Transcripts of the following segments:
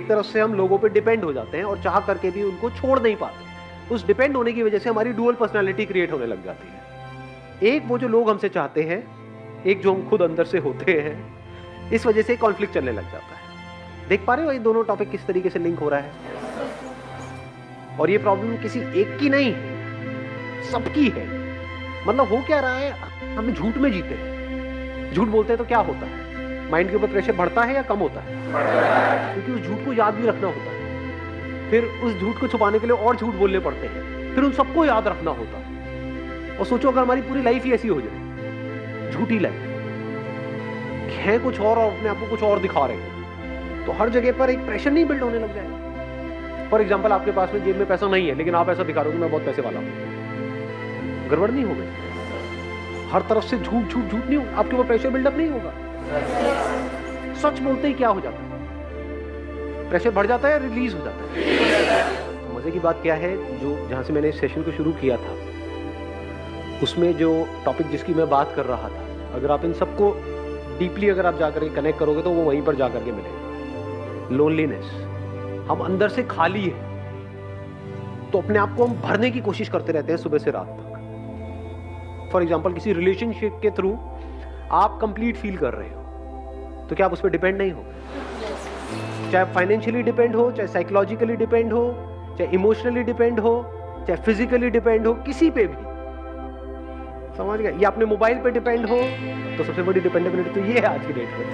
एक तरफ से हम लोगों पे डिपेंड हो जाते हैं और चाह करके भी उनको छोड़ नहीं पाते। उस डिपेंड होने की वजह से हमारी डुअल पर्सनालिटी क्रिएट होने लग जाती है। एक वो जो लोग हमसे चाहते हैं, एक जो हम खुद अंदर से होते हैं, इस वजह से कॉन्फ्लिक्ट चलने लग जाता है। देख पा रहे हो ये दोनों टॉपिक किस तरीके से लिंक हो रहा है? और ये प्रॉब्लम किसी एक की नहीं है, सबकी है। मतलब हो क्या रहा है, हम झूठ में जीते हैं। झूठ बोलते हैं तो क्या होता है? माइंड के ऊपर प्रेशर बढ़ता है या कम होता है? क्योंकि उस झूठ को याद भी रखना होता है, फिर उस झूठ को छुपाने के लिए और झूठ बोलने पड़ते हैं, फिर उन सबको याद रखना होता है। और सोचो अगर हमारी पूरी लाइफ ही ऐसी हो जाए, झूठी लाइफ है, कुछ और अपने आप को कुछ और दिखा रहे हैं, तो हर जगह पर एक प्रेशर नहीं बिल्ड होने लग जाएगा। फॉर एग्जाम्पल, आपके पास में जेब में पैसा नहीं है, लेकिन आप ऐसा दिखा रहे हो कि मैं बहुत पैसे वाला हूं। गड़बड़ नहीं हो गई? हर तरफ से झूठ झूठ झूठ नहीं होगा, आपके ऊपर प्रेशर बिल्डअप नहीं होगा। सच बोलते ही क्या हो जाता है? प्रेशर बढ़ जाता है, रिलीज हो जाता है। मजे की बात क्या है, जो जहां से मैंने इस सेशन को शुरू किया था, उसमें जो टॉपिक जिसकी मैं बात कर रहा था, अगर आप इन सबको डीपली अगर आप जाकर कनेक्ट करोगे तो वो वहीं पर जाकर के मिलेगा। लोनलीनेस, हम अंदर से खाली है, तो अपने आप को हम भरने की कोशिश करते रहते हैं सुबह से रात तक। फॉर एग्जाम्पल, किसी रिलेशनशिप के थ्रू आप कंप्लीट फील कर रहे हो, तो क्या आप उस पर डिपेंड नहीं हो? चाहे फाइनेंशियली डिपेंड हो, चाहे साइकोलॉजिकली डिपेंड हो, चाहे इमोशनली डिपेंड हो, चाहे फिजिकली डिपेंड हो, किसी पे भी, समझ गए? या अपने मोबाइल पे डिपेंड हो, तो सबसे बड़ी डिपेंडेबिलिटी तो ये है आज की डेट में।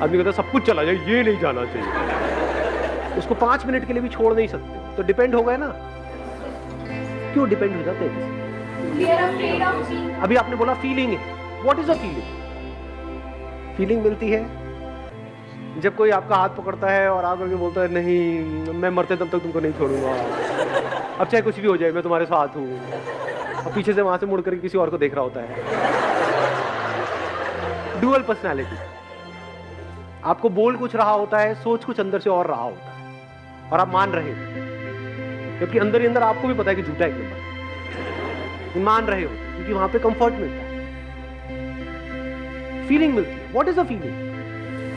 आदमी कहता है सब कुछ चला जाए, ये नहीं जाना चाहिए, उसको 5 मिनट के लिए भी छोड़ नहीं सकते, तो डिपेंड हो गए ना। क्यों डिपेंड हो जाते हैं? अभी आपने बोला फीलिंग है। What is a feeling? Feeling मिलती है जब कोई आपका हाथ पकड़ता है और आप करके बोलता है नहीं, मैं मरते तब तक तुमको नहीं छोड़ूंगा, अब चाहे कुछ भी हो जाए मैं तुम्हारे साथ हूँ, और पीछे से वहां से मुड़ करके किसी और को देख रहा होता है। डुअल पर्सनालिटी, आपको बोल कुछ रहा होता है, सोच कुछ अंदर से और रहा होता है, और आप मान रहे हो, जबकि अंदर ही अंदर आपको भी पता है कि झूठा एक नंबर, मान रहे हो क्योंकि वहां पे कंफर्ट मिलता है, फीलिंग मिलती है। What is a feeling?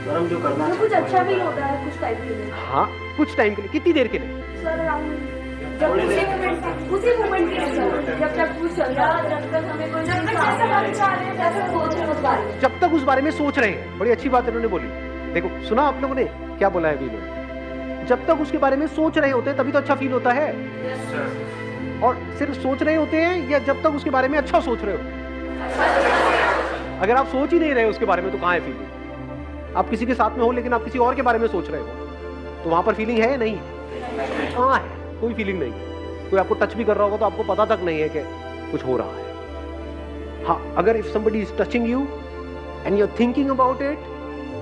Sir जो करना कुछ अच्छा भी होता है कुछ टाइम के लिए। हाँ, कुछ टाइम के लिए। कितनी देर के लिए? सर जब उसी मोमेंट के लिए सर, जब तक कुछ चल रहा है, जब तक हमें कोई जब तक उस बारे में सोच रहे हैं। बड़ी अच्छी बात इन्होंने बोली। देखो, सुना आप लोगों ने क्या बोला है अभी इन्होंने? जब तक उसके बारे में सोच रहे होते हैं तभी तो अच्छा फील होता है। और सिर्फ सोच रहे होते हैं या जब तक उसके बारे में अच्छा सोच रहे हो? अगर आप सोच ही नहीं रहे उसके बारे में तो कहाँ है फीलिंग? आप किसी के साथ में हो लेकिन आप किसी और के बारे में सोच रहे हो, तो वहां पर फीलिंग है? नहीं, कहाँ है? कोई फीलिंग नहीं। कोई आपको टच भी कर रहा होगा तो आपको पता तक नहीं है कि कुछ हो रहा है। हाँ, अगर if somebody is touching you and you are thinking about it,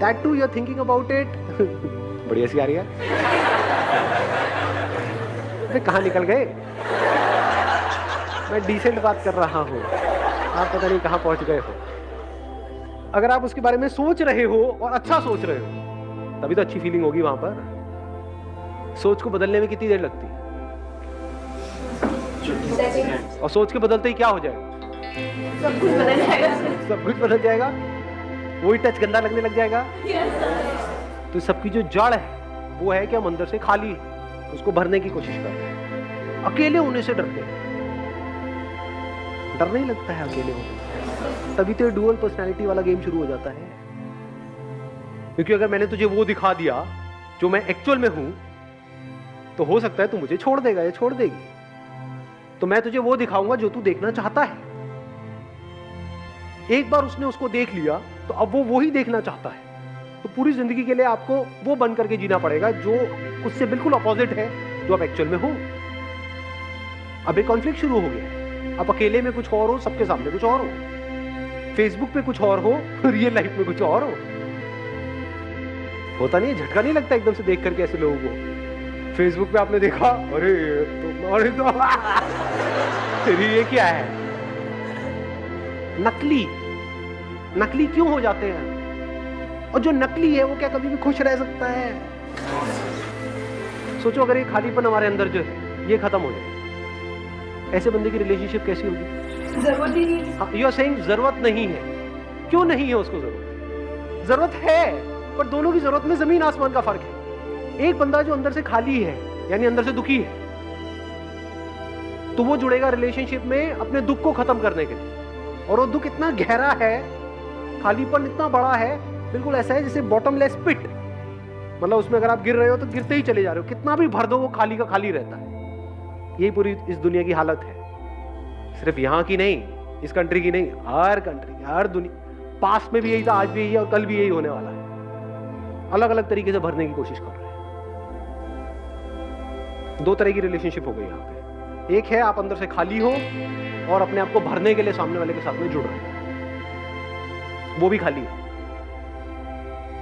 that too you are thinking about it, बड़ी हंसी आ रही है। कहाँ निकल गए? मैं डिसेंट बात कर रहा हूँ, आप पता नहीं कहाँ पहुंच गए हो। अगर आप उसके बारे में सोच रहे हो और अच्छा सोच रहे हो तभी तो अच्छी फीलिंग होगी वहां पर। सोच को बदलने में कितनी देर लगती है? और सोच के बदलते ही क्या हो जाएगा? सब कुछ बदल जाएगा। सब कुछ बदल जाएगा, वही टच गंदा लगने लग जाएगा। तो सबकी जो जड़ है वो है कि हम अंदर से खाली है, उसको भरने की कोशिश कर रहे हैं। अकेले होने से डरते हैं, डर नहीं लगता है अकेले होने से। तभी तो डुअल पर्सनालिटी वाला गेम शुरू हो जाता है। क्योंकि अगर मैंने तुझे वो दिखा दिया जो मैं एक्चुअल में हूं, तो हो सकता है तू मुझे छोड़ देगा या छोड़ देगी। तो मैं तुझे वो दिखाऊंगा जो तू देखना चाहता है। एक बार उसने उसको देख लिया तो अब वो ही देखना चाहता है। तो पूरी जिंदगी के लिए आपको वो बन करके जीना पड़ेगा जो उससे बिल्कुल अपोजिट है जो आप एक्चुअल में हो। अब एक कॉन्फ्लिक्ट शुरू हो गया। आप अकेले में कुछ और हो, सबके सामने कुछ और हो, फेसबुक पे कुछ और हो, रियल लाइफ में कुछ और हो। होता नहीं, झटका नहीं लगता एकदम से देख करके ऐसे लोगों को? फेसबुक पे आपने देखा, अरे ये क्या है? नकली। नकली क्यों हो जाते हैं? और जो नकली है वो क्या कभी भी खुश रह सकता है? सोचो अगर ये खालीपन हमारे अंदर जो है ये खत्म हो जाए, ऐसे बंदे की रिलेशनशिप कैसी होगी? जरूरत ही नहीं। यू आर सेइंग जरूरत नहीं है। क्यों नहीं है उसको जरूरत? जरूरत है, पर दोनों की जरूरत में जमीन आसमान का फर्क है। एक बंदा जो अंदर से खाली है, यानी अंदर से दुखी है, तो वो जुड़ेगा रिलेशनशिप में अपने दुख को खत्म करने के लिए। और वो दुख इतना गहरा है, खालीपन इतना बड़ा है, बिल्कुल ऐसा है जैसे बॉटमलेस पिट, मतलब उसमें अगर आप गिर रहे हो तो गिरते ही चले जा रहे हो, कितना भी भर दो वो खाली का खाली रहता है। यही पूरी इस दुनिया की हालत है, सिर्फ यहाँ की नहीं, इस कंट्री की नहीं, हर कंट्री, हर दुनिया, पास्ट में भी यही था, आज भी यही है और कल भी यही होने वाला है। अलग अलग तरीके से भरने की कोशिश कर रहे हैं। दो तरह की रिलेशनशिप हो गई यहाँ पे। एक है आप अंदर से खाली हो और अपने आप को भरने के लिए सामने वाले के साथ में जुड़ रहे हैं, वो भी खाली है,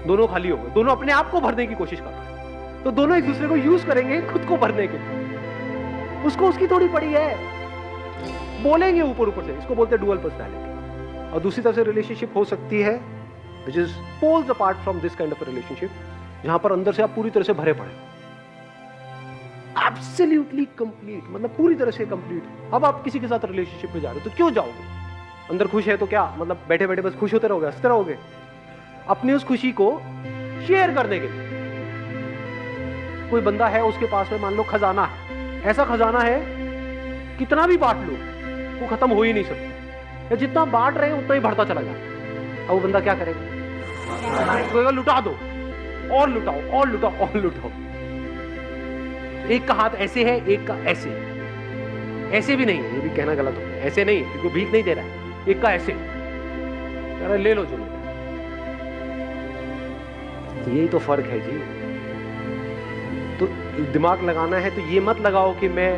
दोनों खाली हो गए, दोनों अपने आप को भरने की कोशिश कर रहे हैं। तो दोनों एक दूसरे को यूज करेंगे खुद को भरने के लिए। उसको उसकी थोड़ी पड़ी है, बोलेंगे ऊपर ऊपर से, इसको बोलते हैं डुअल पर्सनैलिटी। और दूसरी तरफ से रिलेशनशिप हो सकती है which is poles apart from this kind of relationship, जहां पर अंदर से आप पूरी तरह से भरे पड़े, एब्सोल्युटली कंप्लीट, मतलब पूरी तरह से कंप्लीट। अब आप किसी के साथ रिलेशनशिप में जा रहे हो तो क्यों जाओगे? अंदर खुश है तो क्या मतलब बैठे बैठे बस खुश होते रहोगे, हंसते रहोगे? अपनी उस खुशी को शेयर करने के लिए। कोई बंदा है, उसके पास में मान लो खजाना है, ऐसा खजाना है कितना भी बांट लो वो खत्म हो ही नहीं सकता, या जितना बांट रहे हैं उतना ही बढ़ता चला जाता। अब वो बंदा क्या करेगा? लुटा दो और लुटाओ और लुटाओ और लुटाओ। एक का हाथ ऐसे है, एक का ऐसे, ऐसे भी नहीं है, ये भी कहना गलत हो गया, ऐसे नहीं है क्योंकि भीख नहीं दे रहा है, एक का ऐसे, अरे ले लो जो लेना। यही तो फर्क है जी। तो दिमाग लगाना है तो ये मत लगाओ कि मैं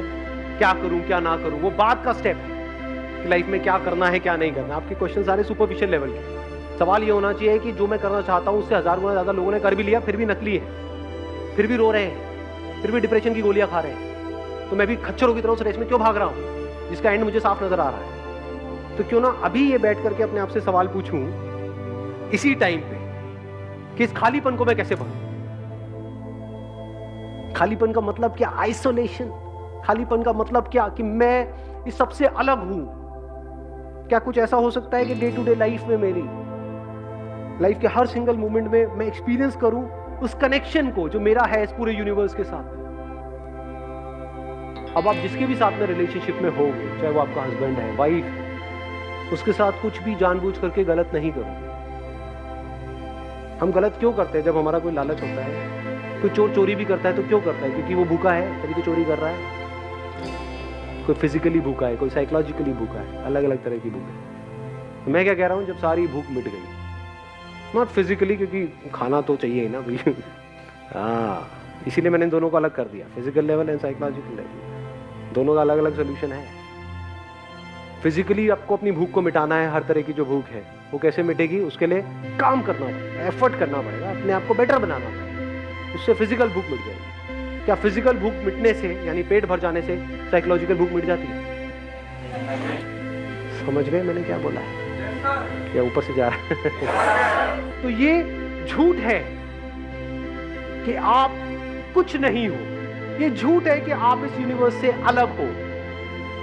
क्या करूं क्या ना करूं, वो बाद का स्टेप है कि लाइफ में क्या करना है क्या नहीं करना। आपके क्वेश्चन सारे सुपरफिशियल लेवल के। सवाल ये होना चाहिए कि जो मैं करना चाहता हूं उससे 1000 गुना ज्यादा लोगों ने कर भी लिया, फिर भी नकली है, फिर भी रो रहे हैं, फिर भी डिप्रेशन की गोलियां खा रहे हैं, तो मैं भी खच्चरों की तरह उस रेस में क्यों भाग रहा हूं जिसका एंड मुझे साफ नजर आ रहा है? तो क्यों ना अभी ये बैठ करके अपने आप से सवाल पूछूं इसी टाइम पे कि इस खालीपन को मैं कैसे भरूं। खालीपन का मतलब क्या? आइसोलेशन। खालीपन का मतलब क्या? कि मैं इस सबसे अलग हूं। क्या कुछ ऐसा हो सकता है कि डे टू डे लाइफ में, मेरी लाइफ के हर सिंगल मोमेंट में मैं एक्सपीरियंस करूं उस कनेक्शन को जो मेरा है इस पूरे यूनिवर्स के साथ? अब आप जिसके भी साथ में रिलेशनशिप में होगे, चाहे वो आपका हस्बैंड है, वाइफ, उसके साथ कुछ भी जानबूझ करके गलत नहीं करो। हम गलत क्यों करते हैं? जब हमारा कोई लालच होता है, कोई चोर चोरी भी करता है तो क्यों करता है? क्योंकि वो भूखा है तभी तो चोरी कर रहा है। कोई फिजिकली भूखा है, कोई साइकोलॉजिकली भूखा है, अलग अलग तरह की भूख है। तो मैं क्या कह रहा हूं, जब सारी भूख मिट गई, नॉट फिजिकली, क्योंकि खाना तो चाहिए ही ना भाई, हाँ, इसीलिए मैंने दोनों को अलग कर दिया, physical level and psychological level, दोनों का अलग अलग सोल्यूशन है। फिजिकली आपको अपनी भूख को मिटाना है, हर तरह की जो भूख है वो कैसे मिटेगी? उसके लिए काम करना पड़ेगा, एफर्ट करना पड़ेगा, अपने आप को बेटर बनाना पड़ेगा, उससे फिजिकल भूख मिट जाएगी। क्या फिजिकल भूख मिटने से, यानी पेट भर जाने से, साइकोलॉजिकल भूख मिट जाती है? समझ गए मैंने क्या बोला है? या ऊपर से जा रहा है? तो ये झूठ है कि आप कुछ नहीं हो, ये झूठ है कि आप इस यूनिवर्स से अलग हो,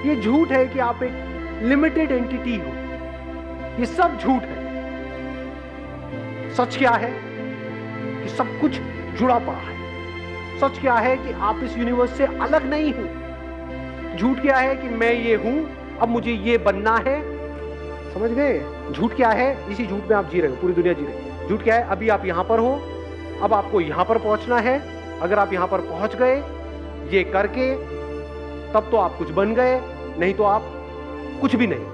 ये झूठ है कि आप एक लिमिटेड एंटिटी हो, ये सब झूठ है। सच क्या है कि सब कुछ जुड़ा पड़ा है। सच क्या है कि आप इस यूनिवर्स से अलग नहीं हो। झूठ क्या है कि मैं ये हूं, अब मुझे ये बनना है। समझ गए? झूठ क्या है? इसी झूठ में आप जी रहे हो, पूरी दुनिया जी रही है। झूठ क्या है? अभी आप यहां पर हो, अब आपको यहां पर पहुंचना है। अगर आप यहां पर पहुंच गए ये करके, तब तो आप कुछ बन गए, नहीं तो आप कुछ भी नहीं।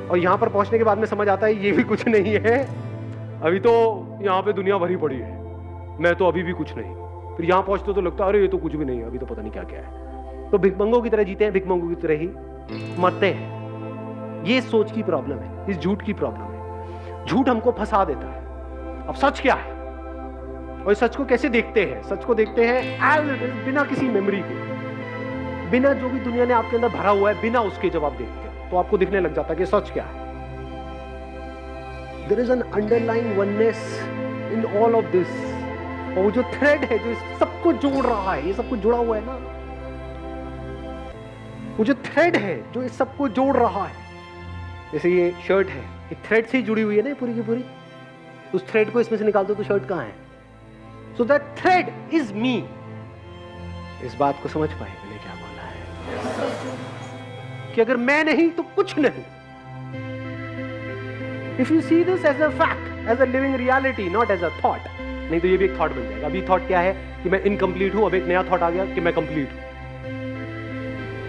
और यहां पर पहुंचने के बाद में समझ आता है ये भी कुछ नहीं है, अभी तो यहां पे दुनिया भरी पड़ी है, मैं तो अभी भी कुछ नहीं। फिर यहां पहुंचते तो लगता है अरे ये तो कुछ भी नहीं है, अभी तो पता नहीं क्या क्या है। तो भिखमंगों की तरह जीते हैं, भिखमंगों की तरह ही मरते हैं। ये सोच की प्रॉब्लम है, इस झूठ की प्रॉब्लम है। झूठ हमको फंसा देता है। अब सच क्या है और सच को कैसे देखते हैं? सच को देखते हैं एज इट इज, बिना किसी मेमोरी के, बिना जो भी दुनिया ने आपके अंदर भरा हुआ है, बिना उसके जब आप देखते हैं तो आपको दिखने लग जाता है कि सच क्या है। There is an underlying oneness in all of this. और वो जो थ्रेड है जो सबको जोड़ रहा है, ये सब कुछ जुड़ा हुआ है ना, वो जो थ्रेड है जो इस सबको जोड़ रहा है, जैसे ये शर्ट है, ये थ्रेड से ही जुड़ी हुई है ना पूरी की पूरी। उस थ्रेड को इसमें से निकाल दो तो शर्ट कहाँ है? So that thread is me. इस बात को समझ पाए मैंने क्या बोला है कि अगर मैं नहीं तो कुछ नहीं। If you see this as a fact, as a living reality, not as a thought, नहीं तो ये भी एक थॉट बन जाएगा। अभी थॉट क्या है कि मैं इनकम्प्लीट हूं, अब एक नया थॉट आ गया कि मैं कंप्लीट हूं।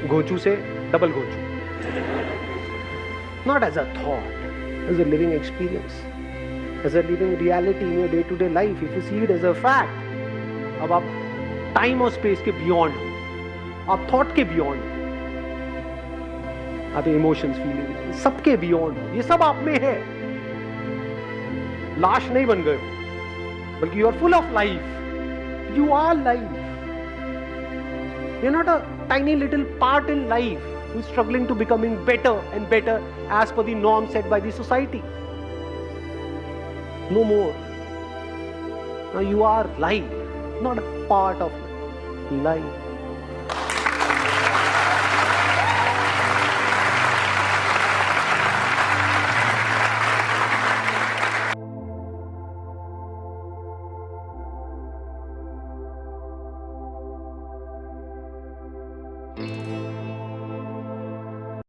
घोंचू से डबल घोंचू। Not as a thought, as a living experience, as a living reality in your day to day life. If you see it as a fact, अब आप टाइम और स्पेस के बियॉन्ड हो, आप थॉट के बियॉन्ड हो, आप इमोशंस, फीलिंग सबके बियॉन्ड हो। ये सब आप में है। लाश नहीं बन गए हो, बल्कि you are full of life. You are life. You are not a tiny little part in life who is struggling to becoming better and better as per the norm set by the society. No more. Now you are life, not a part of life. है